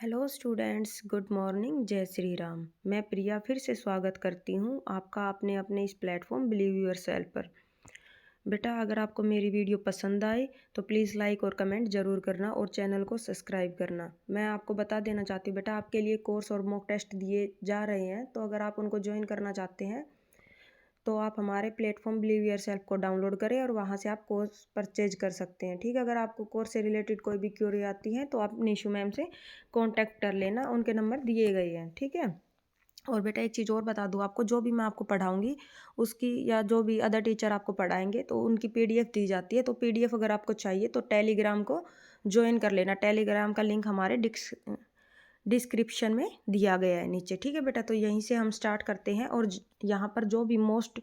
Hello students, good morning, जय श्री राम। मैं प्रिया फिर से स्वागत करती हूँ आपका अपने अपने इस प्लेटफॉर्म बिलीव योरसेल्फ पर। बेटा, अगर आपको मेरी वीडियो पसंद आए तो प्लीज़ लाइक और कमेंट ज़रूर करना और चैनल को सब्सक्राइब करना। मैं आपको बता देना चाहती हूँ बेटा, आपके लिए कोर्स और मॉक टेस्ट दिए जा रहे हैं, तो अगर आप उनको ज्वाइन करना चाहते हैं तो आप हमारे प्लेटफॉर्म बिलीव योरसेल्फ को डाउनलोड करें और वहाँ से आप कोर्स परचेज कर सकते हैं। ठीक है, अगर आपको कोर्स से रिलेटेड कोई भी क्यूरी आती है तो आप निशु मैम से कांटेक्ट कर लेना, उनके नंबर दिए गए हैं। ठीक है। और बेटा, एक चीज़ और बता दूँ आपको, जो भी मैं आपको पढ़ाऊँगी उसकी या जो भी अदर टीचर आपको पढ़ाएंगे तो उनकी पीडीएफ दी जाती है। तो पीडीएफ अगर आपको चाहिए तो टेलीग्राम को ज्वाइन कर लेना। टेलीग्राम का लिंक हमारे डिस्क्रिप्शन में दिया गया है नीचे। ठीक है बेटा, तो यहीं से हम स्टार्ट करते हैं। और यहाँ पर जो भी मोस्ट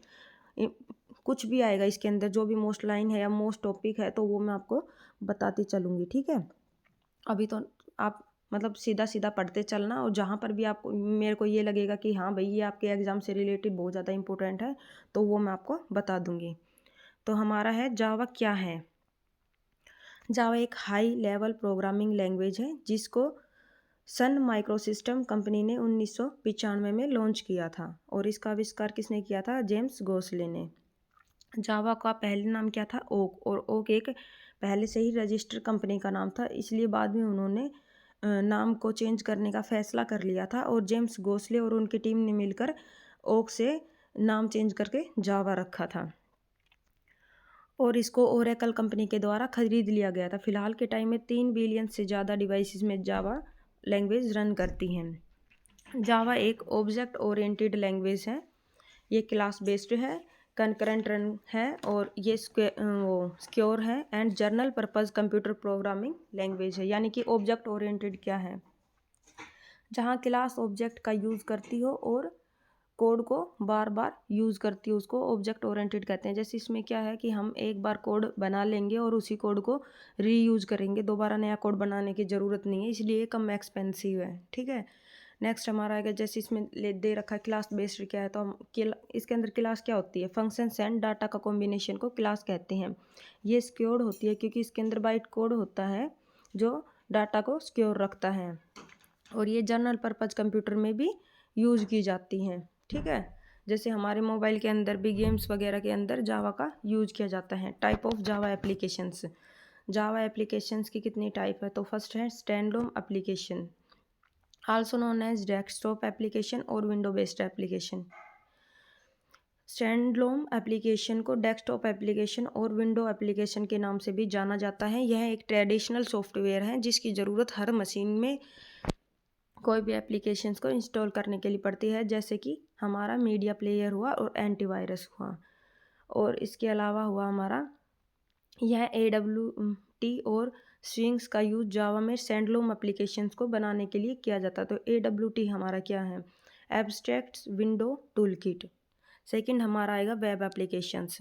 कुछ भी आएगा इसके अंदर, जो भी मोस्ट लाइन है या मोस्ट टॉपिक है तो वो मैं आपको बताती चलूँगी। ठीक है, अभी तो आप मतलब सीधा सीधा पढ़ते चलना, और जहाँ पर भी आप मेरे को ये लगेगा कि हाँ भाई ये आपके एग्ज़ाम से रिलेटेड बहुत ज़्यादा इंपॉर्टेंट है तो वो मैं आपको बता दूँगी। तो हमारा है जावा क्या है। जावा एक हाई लेवल प्रोग्रामिंग लैंग्वेज है जिसको सन माइक्रोसिस्टम कंपनी ने 1995 में लॉन्च किया था, और इसका आविष्कार किसने किया था? जेम्स गोसले ने। जावा का पहले नाम क्या था? ओक, और ओक एक पहले से ही रजिस्टर कंपनी का नाम था, इसलिए बाद में उन्होंने नाम को चेंज करने का फैसला कर लिया था, और जेम्स गोसले और उनकी टीम ने मिलकर ओक से नाम चेंज करके जावा रखा था, और इसको ओरेकल कंपनी के द्वारा खरीद लिया गया था। फिलहाल के टाइम में 3 बिलियन से ज़्यादा डिवाइसेस में जावा लैंग्वेज रन करती हैं। जावा एक ऑब्जेक्ट ओरिएंटेड लैंग्वेज है, ये क्लास बेस्ड है, कनकरेंट रन है, और ये सिक्योर है and journal purpose computer programming language है। यानी कि ऑब्जेक्ट ओरिएंटेड क्या है? जहाँ क्लास ऑब्जेक्ट का यूज़ करती हो और कोड को बार बार यूज़ करती हो, उसको ऑब्जेक्ट ओरिएंटेड कहते हैं। जैसे इसमें क्या है कि हम एक बार कोड बना लेंगे और उसी कोड को रीयूज़ करेंगे, दोबारा नया कोड बनाने की ज़रूरत नहीं है, इसलिए कम एक्सपेंसिव है। ठीक है। नेक्स्ट हमारा आएगा, जैसे इसमें ले दे रखा है क्लास बेस्ड क्या है, तो हम इसके अंदर क्लास क्या होती है? फंक्शंस एंड डाटा का कॉम्बिनेशन को क्लास कहते हैं। ये सिक्योर्ड होती है क्योंकि इसके अंदर बाइट कोड होता है जो डाटा को सिक्योर रखता है, और ये जनरल पर्पज़ कंप्यूटर में भी यूज़ की जाती हैं। ठीक है, जैसे हमारे मोबाइल के अंदर भी गेम्स वगैरह के अंदर जावा का यूज़ किया जाता है। Type of Java applications. Java applications की कितनी टाइप है? तो फर्स्ट है standalone application, also known as desktop application और window based application. Standalone application को डेस्कटॉप एप्लीकेशन और विंडो एप्लीकेशन के नाम से भी जाना जाता है। यह एक ट्रेडिशनल सॉफ्टवेयर है जिसकी ज़रूरत हर मशीन में कोई भी एप्लीकेशंस को इंस्टॉल करने के लिए पड़ती है, जैसे कि हमारा मीडिया प्लेयर हुआ और एंटीवायरस हुआ। और इसके अलावा हुआ हमारा यह AWT और स्विंग्स का यूज़ जावा में स्टैंडअलोन एप्लीकेशंस को बनाने के लिए किया जाता है। तो AWT हमारा क्या है? Abstract window tool kit. Second हमारा आएगा वेब एप्लीकेशंस।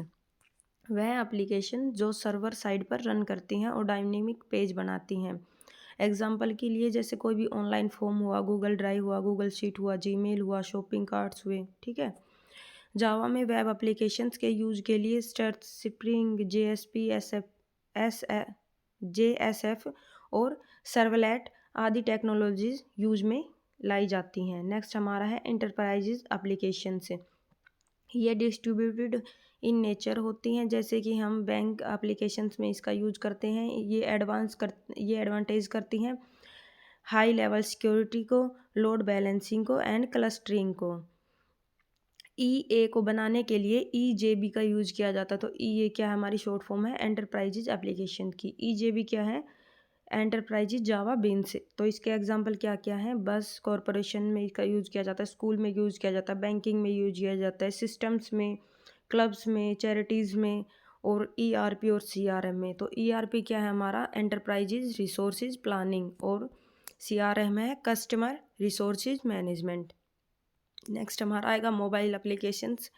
वह एप्लीकेशन जो सर्वर साइड पर रन करती हैं और डायनेमिक पेज बनाती हैं। एग्जाम्पल के लिए जैसे कोई भी ऑनलाइन फॉर्म हुआ, गूगल ड्राइव हुआ, गूगल शीट हुआ, जीमेल हुआ, शॉपिंग कार्ट्स हुए। ठीक है। जावा में वेब एप्लीकेशंस के यूज के लिए straight, spring, JSP, S JSF और सर्वलेट आदि टेक्नोलॉजीज यूज में लाई जाती हैं। नेक्स्ट हमारा है इंटरप्राइजेज एप्लीकेशन से। ये डिस्ट्रीब्यूटेड इन नेचर होती हैं, जैसे कि हम बैंक एप्लीकेशंस में इसका यूज करते हैं। ये एडवांटेज करती हैं हाई लेवल सिक्योरिटी को, लोड बैलेंसिंग को एंड क्लस्टरिंग को। EA को बनाने के लिए EJB का यूज़ किया जाता है। तो EA क्या है? हमारी शॉर्ट फॉर्म है एंटरप्राइजेज एप्लीकेशन की। EJB क्या है? एंटरप्राइजेज जावा बीन्स। तो इसके एग्जांपल क्या क्या हैं? बस कॉरपोरेशन में इसका यूज़ किया जाता है, स्कूल में यूज़ किया जाता है, बैंकिंग में यूज़ किया जाता है, सिस्टम्स में, क्लब्स में, चैरिटीज़ में, और ERP और CRM में। तो ERP क्या है? हमारा एंटरप्राइजेज रिसोर्सेज प्लानिंग, और CRM है कस्टमर रिसोर्सेज मैनेजमेंट। नेक्स्ट हमारा आएगा मोबाइल एप्लीकेशंस,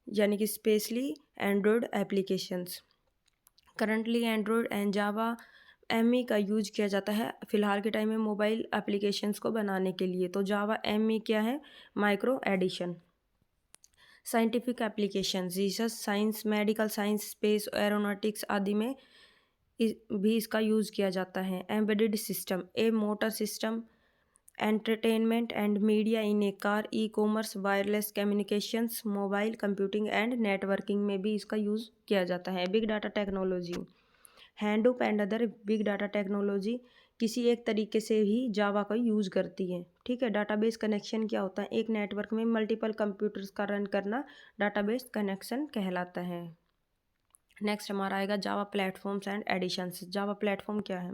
यानी कि specially Android applications. Currently Android and Java ME का यूज किया जाता है फिलहाल के टाइम में मोबाइल एप्लीकेशंस को बनाने के लिए। तो जावा ME क्या है? Micro edition. Scientific applications, research science, medical science, space, aeronautics आदि में भी इसका यूज़ किया जाता है। Embedded system, a motor system entertainment and media in a car, e commerce, wireless communications, mobile computing and networking में भी इसका यूज़ किया जाता है। Big data technology, Hadoop and other big data technology किसी एक तरीके से ही जावा का यूज़ करती है। ठीक है, डाटाबेस कनेक्शन क्या होता है? एक नेटवर्क में मल्टीपल कंप्यूटर्स का रन करना डाटाबेस कनेक्शन कहलाता है। नेक्स्ट हमारा आएगा Java platforms and editions. Java platform क्या है?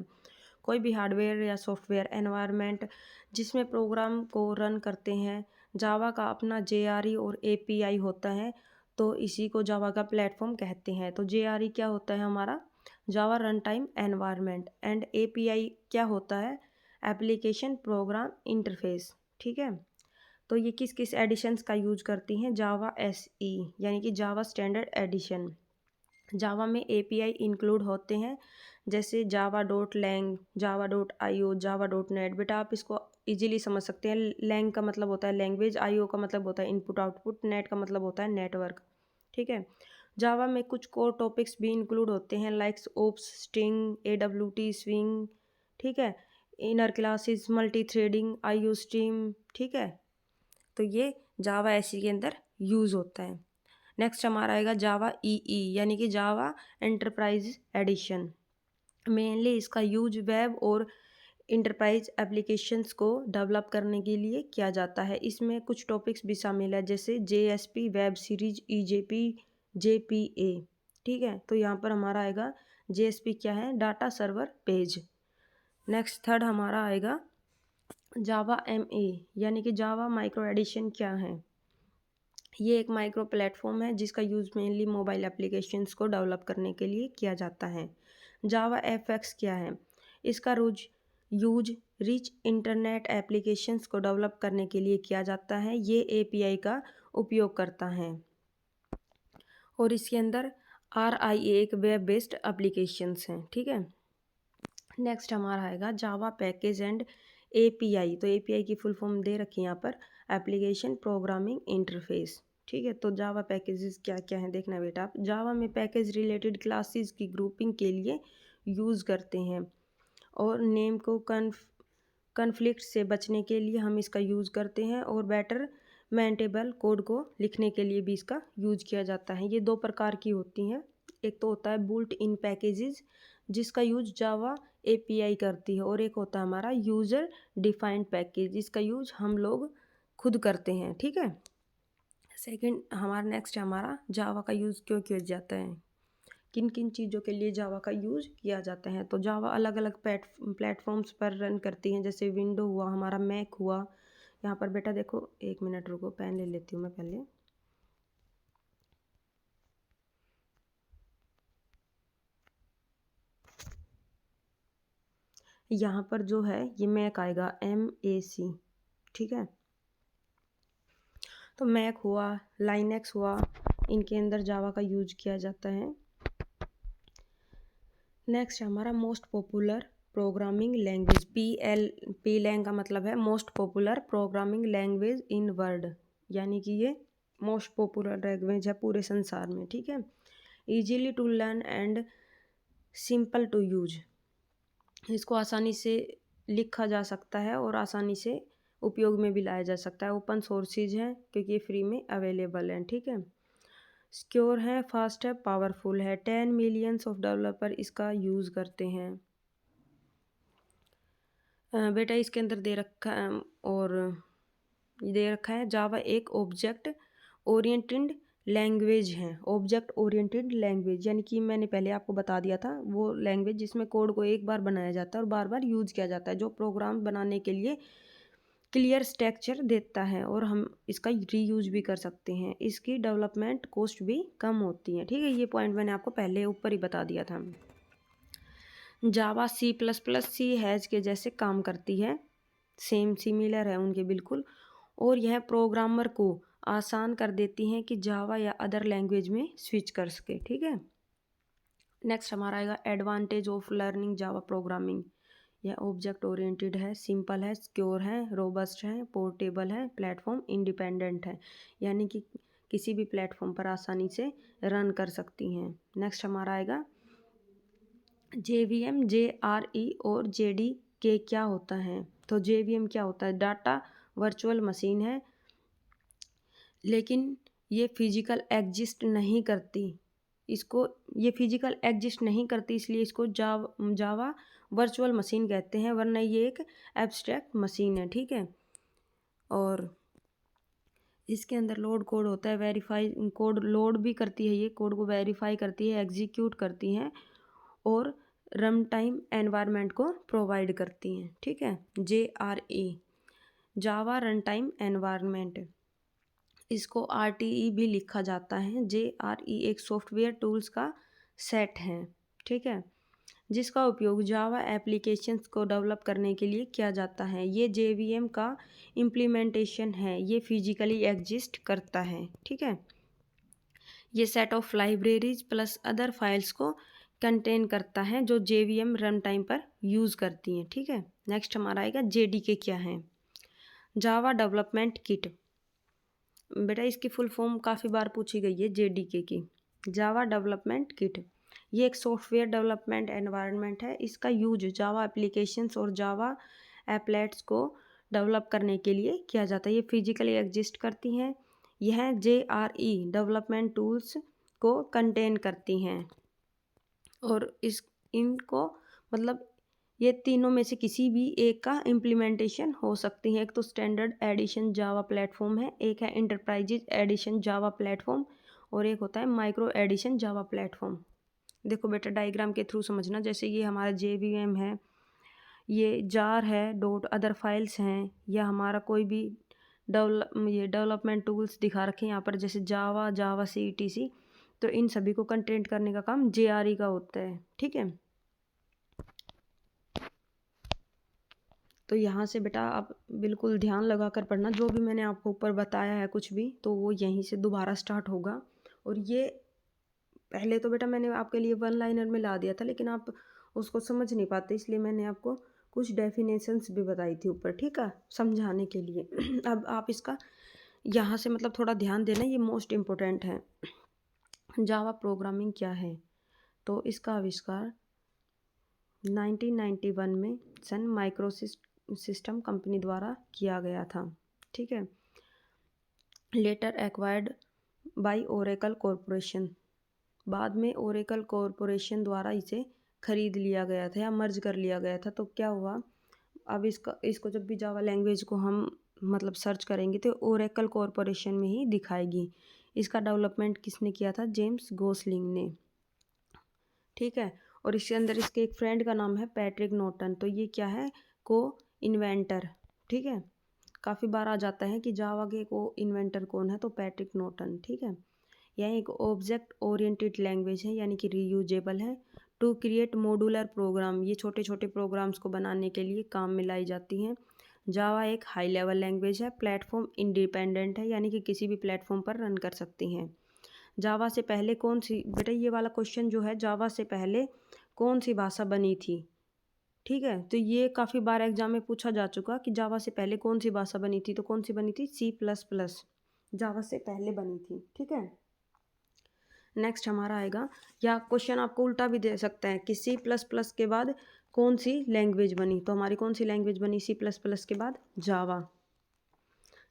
कोई भी हार्डवेयर या सॉफ्टवेयर एनवायरनमेंट जिसमें प्रोग्राम को रन करते हैं। जावा का अपना जेआरई और एपीआई होता है, तो इसी को जावा का प्लेटफॉर्म कहते हैं। तो जेआरई क्या होता है हमारा? Java runtime environment. And API क्या होता है? Application program interface. ठीक है, तो ये किस किस एडिशंस का यूज करती हैं? जावा एसई यानी कि जावा स्टैंडर्ड एडिशन। जावा में एपीआई इंक्लूड होते हैं, जैसे Java dot lang, Java dot IO, Java dot net. बेटा आप इसको इजीली समझ सकते हैं। लैंग का मतलब होता है लैंग्वेज, आईओ का मतलब होता है इनपुट आउटपुट, नेट का मतलब होता है नेटवर्क। ठीक है, जावा में कुछ कोर टॉपिक्स भी इंक्लूड होते हैं, likes OOPs, string, AWT, swing. ठीक है, inner classes, multi threading, IO stream. ठीक है, तो ये जावा एसई के अंदर यूज़ होता है। नेक्स्ट हमारा आएगा जावा ईई यानी कि जावा एंटरप्राइज एडिशन। मेनली इसका यूज वेब और इंटरप्राइज एप्लीकेशंस को डेवलप करने के लिए किया जाता है। इसमें कुछ टॉपिक्स भी शामिल है, जैसे जेएसपी, वेब सीरीज, ईजेपी, जेपीए। ठीक है, तो यहाँ पर हमारा आएगा जेएसपी क्या है? Data server page. Next third हमारा आएगा जावा एमए यानी कि जावा माइक्रो एडिशन क्या है? ये एक माइक्रो प्लेटफॉर्म है जिसका यूज़ मेनली मोबाइल एप्लीकेशंस को डेवलप करने के लिए किया जाता है। जावा एफएक्स क्या है? इसका यूज रिच इंटरनेट एप्लीकेशंस को डेवलप करने के लिए किया जाता है। ये एपीआई का उपयोग करता है और इसके अंदर आरआईए एक वेब बेस्ड एप्लीकेशंस हैं। ठीक है, नेक्स्ट हमारा आएगा जावा पैकेज एंड एपीआई। तो एपीआई की फुल फॉर्म दे रखी है यहाँ पर, एप्लीकेशन प्रोग्रामिंग इंटरफेस। ठीक है, तो जावा पैकेजेस क्या क्या है देखना बेटा आप। जावा में पैकेज रिलेटेड क्लासेस की ग्रुपिंग के लिए यूज़ करते हैं और नेम को कन्फ्लिक्ट से बचने के लिए हम इसका यूज़ करते हैं और बेटर मेंटेबल कोड को लिखने के लिए भी इसका यूज किया जाता है। ये दो प्रकार की होती हैं, एक तो होता है बुल्ट इन पैकेजेस जिसका यूज जावा एपीआई करती है, और एक होता है हमारा यूज़र डिफाइंड पैकेज जिसका यूज हम लोग खुद करते हैं। ठीक है, सेकंड हमारा नेक्स्ट हमारा जावा का यूज़ क्यों किया जाता है, किन किन चीज़ों के लिए जावा का यूज़ किया जाता है। तो जावा अलग अलग प्लेटफॉर्म्स पर रन करती हैं, जैसे विंडो हुआ, हमारा मैक हुआ। यहाँ पर बेटा देखो, एक मिनट रुको, पेन ले लेती हूँ मैं पहले। यहाँ पर जो है ये मैक आएगा MAC। ठीक है, तो मैक हुआ, लाइनेक्स हुआ, इनके अंदर जावा का यूज किया जाता है। नेक्स्ट हमारा most popular programming language, P lang का मतलब है most popular programming language in world, यानी कि ये मोस्ट पॉपुलर लैंग्वेज है पूरे संसार में। ठीक है, easily to learn and simple to use. इसको आसानी से लिखा जा सकता है और आसानी से उपयोग में भी लाया जा सकता है। ओपन सोर्सेज है क्योंकि ये फ्री में अवेलेबल है। ठीक है, सिक्योर है, फास्ट है, पावरफुल है। 10 मिलियंस ऑफ डेवलपर इसका यूज़ करते हैं। बेटा इसके अंदर दे रखा और दे रखा है जावा एक ऑब्जेक्ट ओरिएंटेड लैंग्वेज है। ऑब्जेक्ट ओरिएंटेड लैंग्वेज यानी कि मैंने पहले आपको बता दिया था, वो लैंग्वेज जिसमें कोड को एक बार बनाया जाता है और बार बार यूज़ किया जाता है, जो प्रोग्राम बनाने के लिए क्लियर स्ट्रक्चर देता है और हम इसका रीयूज भी कर सकते हैं। इसकी डेवलपमेंट कॉस्ट भी कम होती है। ठीक है, ये पॉइंट मैंने आपको पहले ऊपर ही बता दिया था। जावा C++ हैज के जैसे काम करती है, सेम सिमिलर है उनके बिल्कुल, और यह प्रोग्रामर को आसान कर देती हैं कि जावा या अदर लैंग्वेज में स्विच कर सके। ठीक है, नेक्स्ट हमारा आएगा advantage of learning Java programming. यह ऑब्जेक्ट ओरिएंटेड है, सिंपल है, सिक्योर है, रोबस्ट है, पोर्टेबल है, प्लेटफॉर्म इंडिपेंडेंट है, यानी कि किसी भी प्लेटफॉर्म पर आसानी से रन कर सकती हैं। नेक्स्ट हमारा आएगा JVM, JRE और JDK क्या होता है। तो JVM क्या होता है? डाटा वर्चुअल मशीन है, लेकिन ये फिजिकल एग्जिस्ट नहीं करती। इसको ये फिजिकल एग्जिस्ट नहीं करती, इसलिए इसको जावा वर्चुअल मशीन कहते हैं, वरना ये एक एब्स्ट्रैक्ट मशीन है। ठीक है, और इसके अंदर लोड कोड होता है, वेरीफाई कोड लोड भी करती है, ये कोड को वेरीफाई करती है, एग्जीक्यूट करती हैं और रन टाइम एनवायरनमेंट को प्रोवाइड करती हैं। ठीक है, JRE जावा रन टाइम एनवायरनमेंट, इसको RTE भी लिखा जाता है। JRE एक सॉफ्टवेयर टूल्स का सेट है। ठीक है, जिसका उपयोग जावा एप्लीकेशंस को डेवलप करने के लिए किया जाता है। ये JVM का इम्प्लीमेंटेशन है, ये फिजिकली एग्जिस्ट करता है। ठीक है, ये set of libraries plus other files को कंटेन करता है जो JVM रन टाइम पर यूज़ करती हैं। ठीक है, नेक्स्ट हमारा आएगा JDK क्या है? Java development kit. बेटा इसकी फुल फॉर्म काफ़ी बार पूछी गई है JDK की। जावा डेवलपमेंट किट ये एक सॉफ्टवेयर डेवलपमेंट एनवायरनमेंट है। इसका यूज जावा एप्लीकेशंस और जावा एप्लेट्स को डेवलप करने के लिए किया जाता है। ये फिजिकली एग्जिस्ट करती हैं। यह JRE डेवलपमेंट टूल्स को कंटेन करती हैं और इनको मतलब ये तीनों में से किसी भी एक का इम्प्लीमेंटेशन हो सकती है। एक तो स्टैंडर्ड एडिशन जावा प्लेटफॉर्म है, एक है इंटरप्राइजेज एडिशन जावा प्लेटफॉर्म और एक होता है माइक्रो एडिशन जावा प्लेटफॉर्म। देखो बेटा डायग्राम के थ्रू समझना, जैसे ये हमारा JVM है, ये जार है, डॉट अदर फाइल्स हैं, या हमारा कोई भी डेवलपमेंट टूल्स दिखा रखे हैं यहाँ पर, जैसे जावा C etc। तो इन सभी को कंटेंट करने का काम JRE का होता है। ठीक है, तो यहाँ से बेटा आप बिल्कुल ध्यान लगा कर पढ़ना, जो भी मैंने आपको ऊपर बताया है कुछ भी, तो वो यहीं से दोबारा स्टार्ट होगा। और ये पहले तो बेटा मैंने आपके लिए वन लाइनर में ला दिया था, लेकिन आप उसको समझ नहीं पाते, इसलिए मैंने आपको कुछ डेफिनेशंस भी बताई थी ऊपर। ठीक है, समझाने के लिए। अब आप इसका यहाँ से मतलब थोड़ा ध्यान देना, ये मोस्ट इम्पोर्टेंट है। जावा प्रोग्रामिंग क्या है? तो इसका आविष्कार 1991 में सन माइक्रोसिस्टम कंपनी द्वारा किया गया था। ठीक है, later acquired by Oracle corporation, बाद में ओरेकल कॉरपोरेशन द्वारा इसे खरीद लिया गया था या मर्ज कर लिया गया था। तो क्या हुआ, अब इसको जब भी जावा लैंग्वेज को हम मतलब सर्च करेंगे तो ओरेकल कॉरपोरेशन में ही दिखाएगी। इसका डेवलपमेंट किसने किया था? जेम्स गोसलिंग ने। ठीक है, और इसके अंदर इसके एक फ्रेंड का नाम है पैट्रिक नॉर्टन। तो ये क्या है? को इन्वेंटर। ठीक है, काफ़ी बार आ जाता है कि जावा के को इन्वेंटर कौन है, तो पैट्रिक नॉर्टन। ठीक है, यह एक ऑब्जेक्ट ओरिएंटेड लैंग्वेज है, यानी कि रीयूजेबल है। टू क्रिएट मॉड्यूलर प्रोग्राम, ये छोटे छोटे प्रोग्राम्स को बनाने के लिए काम में लाई जाती हैं। जावा एक हाई लेवल लैंग्वेज है, प्लेटफॉर्म इंडिपेंडेंट है, यानी कि किसी भी प्लेटफॉर्म पर रन कर सकती हैं। जावा से पहले कौन सी, बेटा ये वाला क्वेश्चन जो है, जावा से पहले कौन सी भाषा बनी थी? ठीक है, तो ये काफ़ी बार एग्जाम में पूछा जा चुका कि जावा से पहले कौन सी भाषा बनी थी, तो कौन सी बनी थी? C++ जावा से पहले बनी थी। ठीक है, नेक्स्ट हमारा आएगा, या क्वेश्चन आपको उल्टा भी दे सकता है कि C++ के बाद कौन सी लैंग्वेज बनी, तो हमारी कौन सी लैंग्वेज बनी C++ के बाद? जावा।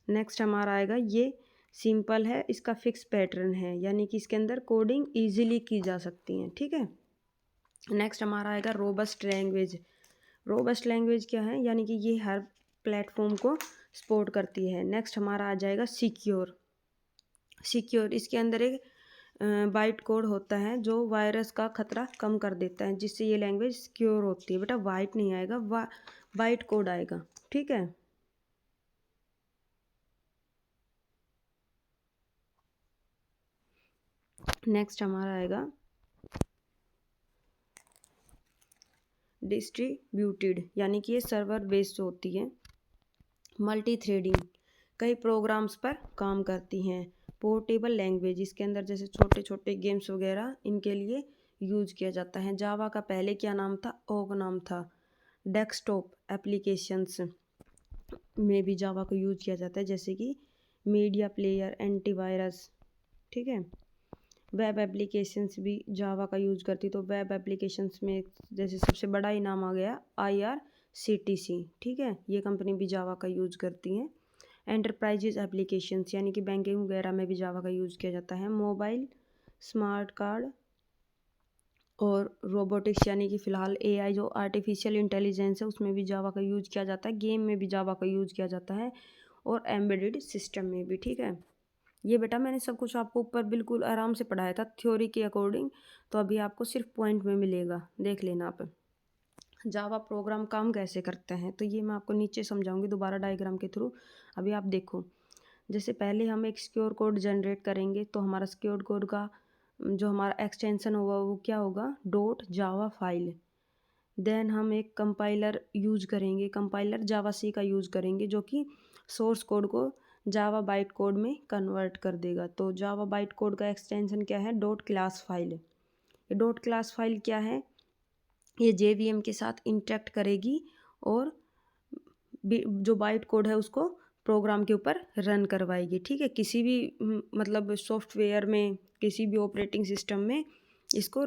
नेक्स्ट हमारा आएगा, ये सिंपल है, इसका फिक्स पैटर्न है, यानी कि इसके अंदर कोडिंग इजीली की जा सकती है। ठीक है, नेक्स्ट हमारा आएगा रोबस्ट लैंग्वेज। रोबस्ट लैंग्वेज क्या है? यानी कि ये हर प्लेटफॉर्म को सपोर्ट करती है। नेक्स्ट हमारा आ जाएगा सिक्योर। सिक्योर, इसके अंदर एक बाइट कोड होता है जो वायरस का खतरा कम कर देता है, जिससे ये लैंग्वेज सिक्योर होती है। बेटा वाइट नहीं आएगा, बाइट कोड आएगा। ठीक है, नेक्स्ट हमारा आएगा डिस्ट्रीब्यूटेड, यानी कि ये सर्वर बेस्ड होती है। मल्टी थ्रेडिंग, कई प्रोग्राम्स पर काम करती हैं। पोर्टेबल लैंग्वेज, इसके अंदर जैसे छोटे छोटे गेम्स वगैरह इनके लिए यूज किया जाता है। जावा का पहले क्या नाम था? ओग नाम था। डेस्कटॉप एप्लीकेशंस में भी जावा को यूज किया जाता है, जैसे कि मीडिया प्लेयर, एंटीवायरस। ठीक है, वेब एप्लीकेशंस भी जावा का यूज करती, तो वेब एप्लीकेशंस में जैसे सबसे बड़ा ही नाम आ गया CTC, ठीक है, ये कंपनी भी जावा का यूज़ करती हैं। एंटरप्राइजेज एप्लीकेशंस यानी कि बैंकिंग वगैरह में भी जावा का यूज़ किया जाता है। मोबाइल, स्मार्ट कार्ड और रोबोटिक्स यानी कि फ़िलहाल AI जो आर्टिफिशियल इंटेलिजेंस है उसमें भी जावा का यूज़ किया जाता है। गेम में भी जावा का यूज़ किया जाता है और एम्बेडेड सिस्टम में भी, ठीक है। ये बेटा मैंने सब कुछ आपको ऊपर बिल्कुल आराम से पढ़ाया था थ्योरी के अकॉर्डिंग, तो अभी आपको सिर्फ पॉइंट में मिलेगा, देख लेना आप। जावा प्रोग्राम काम कैसे करते हैं तो ये मैं आपको नीचे समझाऊंगी दोबारा डायग्राम के थ्रू। अभी आप देखो, जैसे पहले हम एक सिक्योर कोड जनरेट करेंगे तो हमारा सिक्योर कोड का जो हमारा एक्सटेंशन होगा वो क्या होगा, डॉट जावा फाइल। देन हम एक कंपाइलर यूज करेंगे, कंपाइलर जावा सी का यूज़ करेंगे जो कि सोर्स कोड को जावा बाइट कोड में कन्वर्ट कर देगा। तो जावा बाइट कोड का एक्सटेंशन क्या है, डॉट क्लास फाइल। ये डॉट क्लास फाइल क्या है, ये JVM के साथ इंटरेक्ट करेगी और जो बाइट कोड है उसको प्रोग्राम के ऊपर रन करवाएगी, ठीक है। किसी भी मतलब सॉफ्टवेयर में, किसी भी ऑपरेटिंग सिस्टम में इसको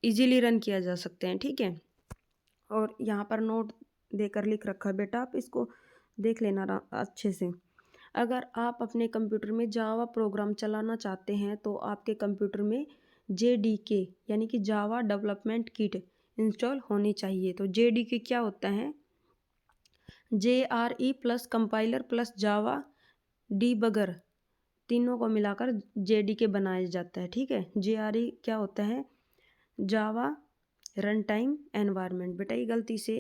इजीली रन किया जा सकते हैं, ठीक है। और यहाँ पर नोट देकर लिख रखा है बेटा, आप इसको देख लेना अच्छे से। अगर आप अपने कंप्यूटर में जावा प्रोग्राम चलाना चाहते हैं तो आपके कंप्यूटर में JDK यानी कि जावा डेवलपमेंट किट इंस्टॉल होनी चाहिए। तो JDK क्या होता है, JRE plus compiler plus Java debugger, तीनों को मिलाकर JDK बनाया जाता है, ठीक है। JRE क्या होता है, जावा रन टाइम एनवायरनमेंट। बेटा ये गलती से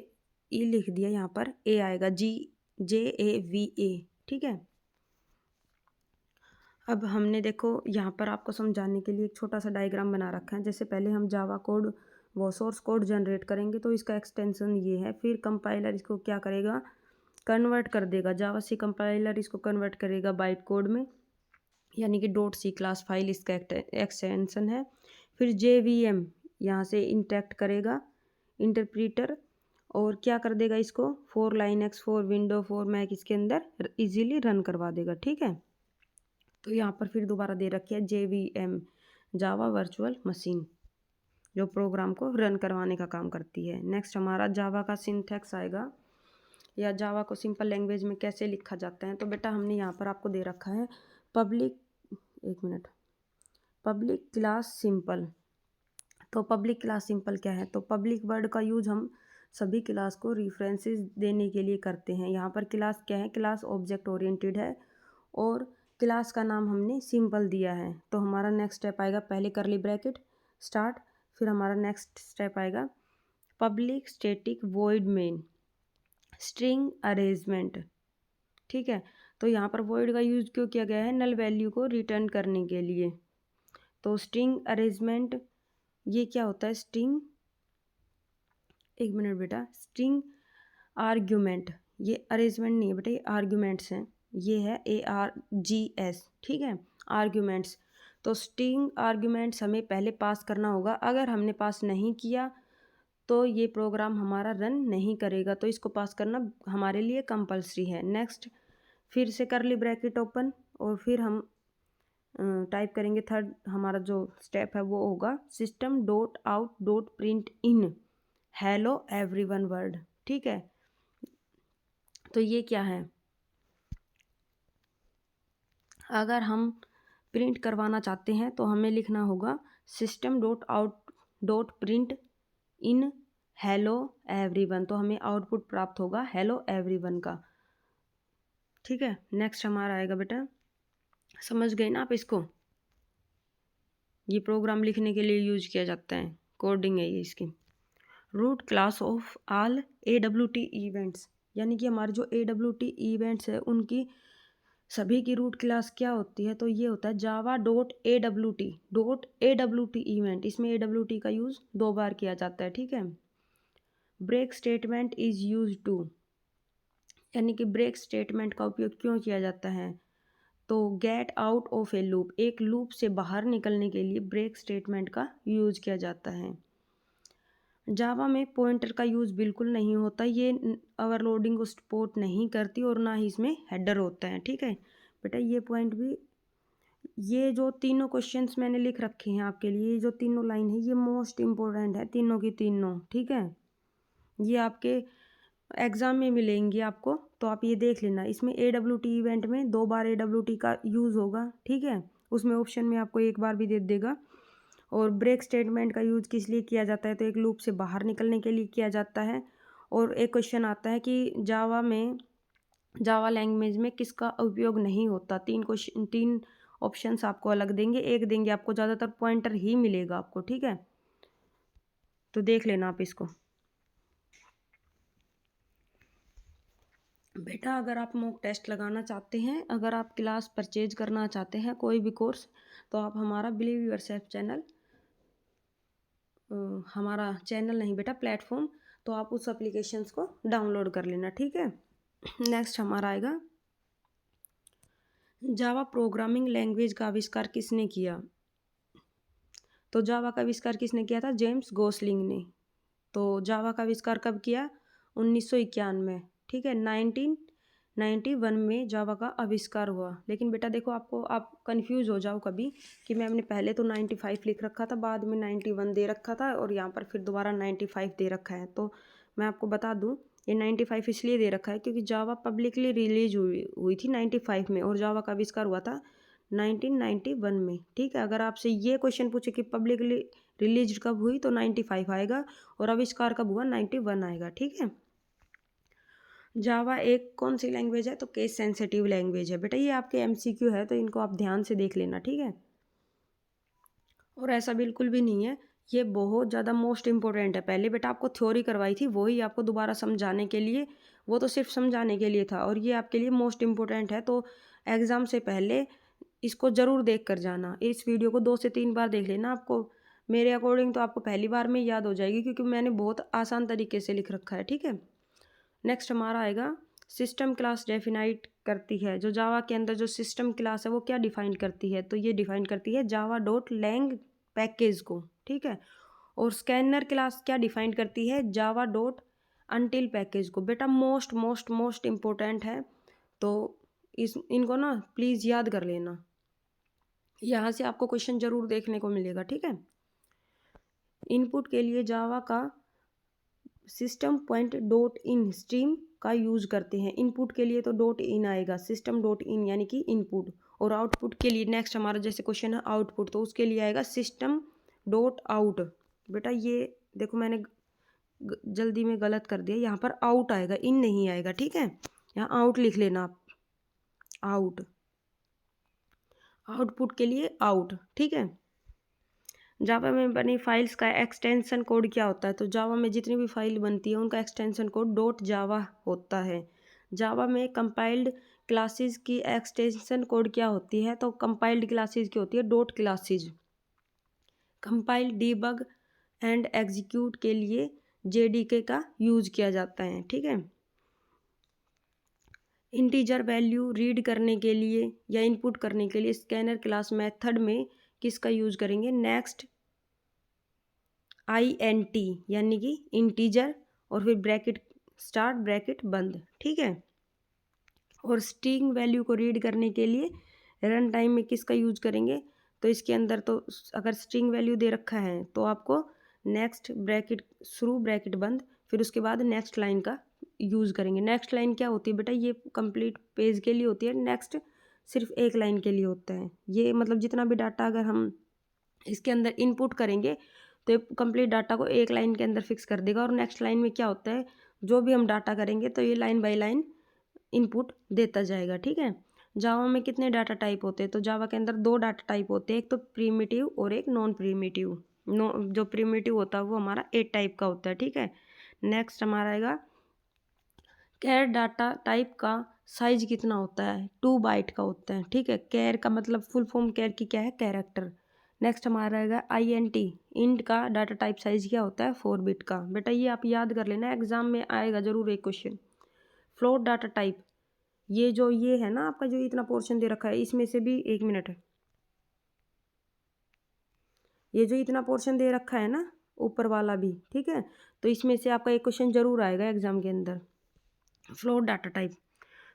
ई लिख दिया, यहाँ पर ए आएगा, JAVA, ठीक है। अब हमने देखो यहाँ पर आपको समझाने के लिए एक छोटा सा डायग्राम बना रखा है। जैसे पहले हम जावा कोड वो सोर्स कोड जनरेट करेंगे तो इसका एक्सटेंशन ये है, फिर कंपाइलर इसको क्या करेगा, कन्वर्ट कर देगा। जावा सी कंपाइलर इसको कन्वर्ट करेगा बाइट कोड में, यानी कि डॉट सी क्लास फाइल इसका एक्सटेंशन है। फिर JVM यहाँ से इंटरेक्ट करेगा इंटरप्रीटर और क्या कर देगा, इसको 4 Linux 4 विंडो 4 मैक इसके अंदर इजीली रन करवा देगा, ठीक है। तो यहाँ पर फिर दोबारा दे रखी है JVM, जावा वर्चुअल मशीन, जो प्रोग्राम को रन करवाने का काम करती है। नेक्स्ट हमारा जावा का सिंथेक्स आएगा, या जावा को सिंपल लैंग्वेज में कैसे लिखा जाता है। तो बेटा हमने यहाँ पर आपको दे रखा है पब्लिक, एक मिनट, पब्लिक क्लास सिंपल। तो पब्लिक क्लास सिंपल क्या है, तो पब्लिक वर्ड का यूज हम सभी क्लास को रेफरेंसेस देने के लिए करते हैं। यहाँ पर क्लास क्या है, क्लास ऑब्जेक्ट ओरिएंटेड है और क्लास का नाम हमने सिंपल दिया है। तो हमारा नेक्स्ट स्टेप आएगा, पहले करली ब्रैकेट स्टार्ट, फिर हमारा नेक्स्ट स्टेप आएगा public static void main string arrangement, ठीक है। तो यहाँ पर वॉइड का यूज क्यों किया गया है, नल वैल्यू को रिटर्न करने के लिए। तो स्ट्रिंग अरेंजमेंट ये क्या होता है, स्ट्रिंग, एक मिनट बेटा, स्ट्रिंग आर्ग्यूमेंट, ये अरेंजमेंट नहीं है बेटा, ये आर्ग्यूमेंट्स हैं, ये है ARGS, ठीक है, आर्ग्यूमेंट्स। तो स्ट्रिंग आर्ग्यूमेंट्स हमें पहले पास करना होगा, अगर हमने पास नहीं किया तो ये प्रोग्राम हमारा रन नहीं करेगा, तो इसको पास करना हमारे लिए कंपलसरी है। नेक्स्ट फिर से करली ब्रैकेट ओपन और फिर हम टाइप करेंगे, थर्ड हमारा जो स्टेप है वो होगा system dot out dot print in hello everyone word, ठीक है। तो ये क्या है, अगर हम प्रिंट करवाना चाहते हैं तो हमें लिखना होगा system dot out dot print in hello everyone, तो हमें आउटपुट प्राप्त होगा हेलो एवरीवन का, ठीक है। नेक्स्ट हमारा आएगा बेटा, समझ गए ना आप इसको, ये प्रोग्राम लिखने के लिए यूज किया जाता है, कोडिंग है ये इसकी। Root class of all AWT events, यानी कि हमारे जो AWT इवेंट्स है उनकी सभी की रूट क्लास क्या होती है, तो ये होता है जावा डॉट AWT इवेंट। इसमें AWT का यूज़ 2 बार किया जाता है, ठीक है। Break statement is use to, यानी कि ब्रेक स्टेटमेंट का उपयोग क्यों किया जाता है, तो get out of A loop, एक लूप से बाहर निकलने के लिए ब्रेक स्टेटमेंट का यूज किया जाता है। जावा में पॉइंटर का यूज़ बिल्कुल नहीं होता, ये ओवरलोडिंग को सपोर्ट नहीं करती और ना ही इसमें हेडर होता है, ठीक है बेटा। ये पॉइंट भी, ये जो तीनों क्वेश्चंस मैंने लिख रखे हैं आपके लिए, ये जो तीनों लाइन है ये मोस्ट इम्पोर्टेंट है, तीनों की तीनों, ठीक है। ये आपके एग्ज़ाम में मिलेंगी आपको, तो आप ये देख लेना। इसमें AWT इवेंट में 2 बार AWT का यूज़ होगा, ठीक है? उसमें ऑप्शन में आपको 1 बार भी दे देगा। और ब्रेक स्टेटमेंट का यूज़ किस लिए किया जाता है, तो एक लूप से बाहर निकलने के लिए किया जाता है। और एक क्वेश्चन आता है कि जावा लैंग्वेज में किसका उपयोग नहीं होता। 3 ऑप्शंस आपको अलग देंगे, एक देंगे आपको, ज़्यादातर पॉइंटर ही मिलेगा आपको, ठीक है? तो देख लेना आप इसको। बेटा अगर आप मॉक टेस्ट लगाना चाहते हैं, अगर आप क्लास परचेज करना चाहते हैं कोई भी कोर्स, तो आप हमारा बिलीव योरसेल्फ चैनल, हमारा चैनल नहीं बेटा, प्लेटफॉर्म, तो आप उस एप्लीकेशंस को डाउनलोड कर लेना, ठीक है? नेक्स्ट हमारा आएगा जावा प्रोग्रामिंग लैंग्वेज का आविष्कार किसने किया। तो जावा का आविष्कार किसने किया था, जेम्स गोसलिंग ने। तो जावा का आविष्कार कब किया, 1991, ठीक है? 1991 में जावा का आविष्कार हुआ। लेकिन बेटा देखो, आप कंफ्यूज हो जाओ कभी कि मैम ने पहले तो 95 लिख रखा था, बाद में 91 दे रखा था, और यहाँ पर फिर दोबारा 95 दे रखा है। तो मैं आपको बता दूँ, ये 95 इसलिए दे रखा है क्योंकि जावा पब्लिकली रिलीज हुई थी 95 में, और जावा का आविष्कार हुआ था 1991 में, ठीक है? अगर आपसे ये क्वेश्चन पूछे कि पब्लिकली रिलीज कब हुई, तो 95 आएगा, और आविष्कार कब हुआ, 91 आएगा, ठीक है? जावा एक कौन सी लैंग्वेज है, तो केस सेंसिटिव लैंग्वेज है बेटा। ये आपके MCQ है, तो इनको आप ध्यान से देख लेना, ठीक है? और ऐसा बिल्कुल भी नहीं है, ये बहुत ज़्यादा मोस्ट इम्पोर्टेंट है। पहले बेटा आपको थ्योरी करवाई थी, वही आपको दोबारा समझाने के लिए, वो तो सिर्फ समझाने के लिए था, और ये आपके लिए मोस्ट इम्पोर्टेंट है। तो एग्ज़ाम से पहले इसको ज़रूर देख कर जाना। इस वीडियो को 2 से 3 बार देख लेना। आपको मेरे अकॉर्डिंग तो आपको पहली बार में याद हो जाएगी, क्योंकि मैंने बहुत आसान तरीके से लिख रखा है, ठीक है? नेक्स्ट हमारा आएगा सिस्टम क्लास डेफिनाइट करती है। जो जावा के अंदर जो सिस्टम क्लास है वो क्या डिफाइन करती है, तो ये डिफाइन करती है जावा डॉट लैंग पैकेज को, ठीक है? और स्कैनर क्लास क्या डिफाइन करती है, जावा डॉट अनटिल पैकेज को। बेटा मोस्ट मोस्ट मोस्ट इम्पोर्टेंट है, तो इनको ना प्लीज़ याद कर लेना। यहाँ से आपको क्वेश्चन जरूर देखने को मिलेगा, ठीक है? इनपुट के लिए जावा का system point dot in stream का यूज़ करते हैं। इनपुट के लिए तो डॉट इन आएगा, सिस्टम डॉट इन यानी कि इनपुट। और आउटपुट के लिए नेक्स्ट हमारा जैसे क्वेश्चन है आउटपुट, तो उसके लिए आएगा सिस्टम डॉट आउट। बेटा ये देखो, मैंने जल्दी में गलत कर दिया, यहाँ पर आउट आएगा, इन नहीं आएगा, ठीक है? यहाँ आउट लिख लेना आप, आउट, आउटपुट के लिए आउट, ठीक है? जावा में बनी फाइल्स का एक्सटेंशन कोड क्या होता है, तो जावा में जितनी भी फाइल बनती है उनका एक्सटेंशन कोड डॉट जावा होता है। जावा में कंपाइल्ड क्लासेस की एक्सटेंशन कोड क्या होती है, तो कंपाइल्ड क्लासेस की होती है dot classes. Compile, debug and execute के लिए JDK का यूज़ किया जाता है, ठीक है? इंटीजर वैल्यू रीड करने के लिए या इनपुट करने के लिए स्कैनर क्लास मेथड में किसका यूज़ करेंगे, नेक्स्ट INT यानी कि इंटीजर, और फिर ब्रैकेट स्टार्ट ब्रैकेट बंद, ठीक है? और स्ट्रिंग वैल्यू को रीड करने के लिए रन टाइम में किसका यूज करेंगे, तो इसके अंदर तो अगर स्ट्रिंग वैल्यू दे रखा है तो आपको नेक्स्ट ब्रैकेट शुरू ब्रैकेट बंद, फिर उसके बाद नेक्स्ट लाइन का यूज़ करेंगे। नेक्स्ट लाइन क्या होती है बेटा, ये कंप्लीट पेज के लिए होती है, नेक्स्ट सिर्फ एक लाइन के लिए होता है। ये मतलब जितना भी डाटा अगर हम इसके अंदर इनपुट करेंगे तो ये कंप्लीट डाटा को एक लाइन के अंदर फिक्स कर देगा। और नेक्स्ट लाइन में क्या होता है, जो भी हम डाटा करेंगे तो ये लाइन बाय लाइन इनपुट देता जाएगा, ठीक है? जावा में कितने डाटा टाइप होते हैं, तो जावा के अंदर 2 डाटा टाइप होते हैं, एक तो प्रीमिटिव और एक नॉन प्रीमिटिव। जो प्रीमिटिव होता है वो हमारा 8 टाइप का होता है, ठीक है? नेक्स्ट हमारा आएगा कैर डाटा टाइप का साइज कितना होता है, 2 बाइट का होता है, ठीक है? कैर का मतलब फुल फॉर्म कैर की क्या है, कैरेक्टर। नेक्स्ट हमारा आएगा INT, इंट का डाटा टाइप साइज क्या होता है, 4 बिट का। बेटा ये आप याद कर लेना, एग्जाम में आएगा जरूर एक क्वेश्चन। फ्लोट डाटा टाइप, ये है ना आपका जो इतना पोर्शन दे रखा है, इसमें से भी 1 मिनट, ये जो इतना पोर्शन दे रखा है ना ऊपर वाला भी, ठीक है? तो इसमें से आपका एक क्वेश्चन जरूर आएगा एग्जाम के अंदर। Float data type,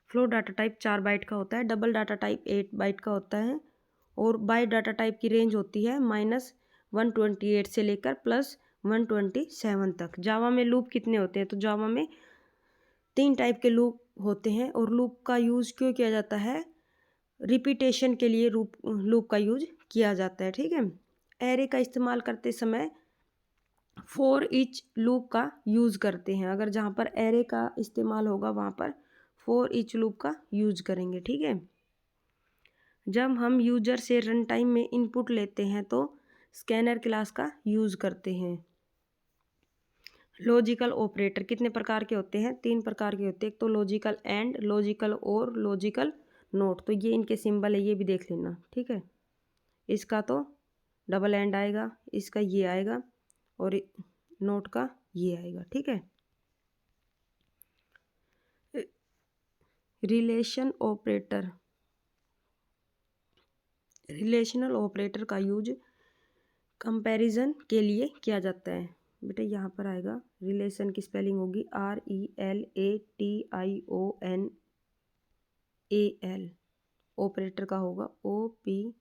float data type 4 byte का होता है, डबल डाटा टाइप 8 बाइट का होता है, और बाइट डाटा टाइप की रेंज होती है -128 से लेकर +127 तक। जावा में लूप कितने होते हैं, तो जावा में 3 टाइप के लूप होते हैं और लूप का यूज़ क्यों किया जाता है? रिपीटेशन के लिए लूप का यूज किया जाता है, ठीक है। एरे का इस्तेमाल करते समय फॉर ईच लूप का यूज़ करते हैं। अगर जहाँ पर एरे का इस्तेमाल होगा वहाँ पर फॉर ईच लूप का यूज करेंगे, ठीक है। जब हम यूजर से रन टाइम में इनपुट लेते हैं तो स्कैनर क्लास का यूज़ करते हैं। लॉजिकल ऑपरेटर कितने प्रकार के होते हैं? 3 प्रकार के होते हैं। एक तो लॉजिकल एंड, लॉजिकल और, लॉजिकल नोट। तो ये इनके सिंबल है, ये भी देख लेना, ठीक है। इसका तो डबल एंड आएगा, इसका ये आएगा और नोट का ये आएगा, ठीक है। रिलेशनल ऑपरेटर का यूज कंपैरिजन के लिए किया जाता है। बेटा यहाँ पर आएगा, रिलेशन की स्पेलिंग होगी RELATIONAL, ऑपरेटर का होगा OPERATOR,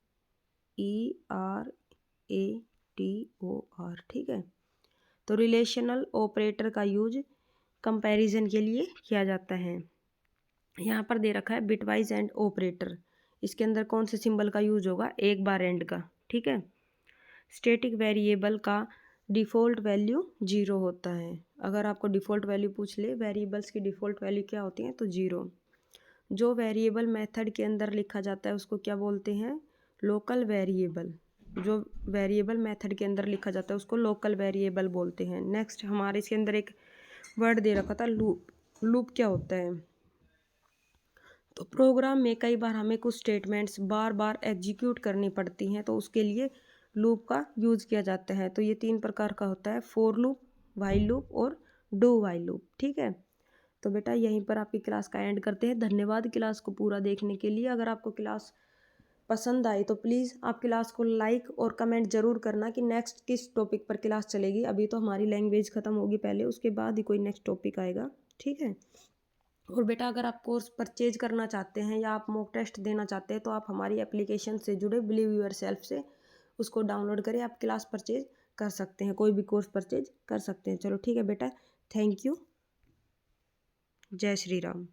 ठीक है। तो रिलेशनल ऑपरेटर का यूज कंपैरिजन के लिए किया जाता है। यहाँ पर दे रखा है बिटवाइज एंड ऑपरेटर, इसके अंदर कौन से सिंबल का यूज होगा? एक बार एंड का, ठीक है। स्टैटिक वेरिएबल का डिफ़ॉल्ट वैल्यू 0 होता है। अगर आपको डिफ़ॉल्ट वैल्यू पूछ ले वेरिएबल्स की डिफ़ॉल्ट वैल्यू क्या होती है तो 0। जो वेरिएबल मेथड के अंदर लिखा जाता है उसको क्या बोलते हैं? Local variable. जो वेरिएबल मेथड के अंदर लिखा जाता है उसको लोकल वेरिएबल बोलते हैं। नेक्स्ट हमारे इसके अंदर एक वर्ड दे रखा था लूप। लूप क्या होता है? तो प्रोग्राम में कई बार हमें कुछ स्टेटमेंट्स बार बार एग्जीक्यूट करनी पड़ती हैं तो उसके लिए लूप का यूज़ किया जाता है। तो ये 3 प्रकार का होता है, फॉर लूप, व्हाइल लूप और डू व्हाइल लूप, ठीक है। तो बेटा यहीं पर आपकी क्लास का एंड करते हैं। धन्यवाद क्लास को पूरा देखने के लिए। अगर आपको क्लास पसंद आई तो प्लीज़ आप क्लास को लाइक और कमेंट ज़रूर करना कि नेक्स्ट किस टॉपिक पर क्लास चलेगी। अभी तो हमारी लैंग्वेज ख़त्म होगी पहले, उसके बाद ही कोई नेक्स्ट टॉपिक आएगा, ठीक है। और बेटा अगर आप कोर्स परचेज करना चाहते हैं या आप मॉक टेस्ट देना चाहते हैं तो आप हमारी एप्लीकेशन से जुड़े बिलीव योर सेल्फ से उसको डाउनलोड करें, आप क्लास परचेज कर सकते हैं, कोई भी कोर्स परचेज कर सकते हैं। चलो ठीक है बेटा, थैंक यू, जय श्री राम।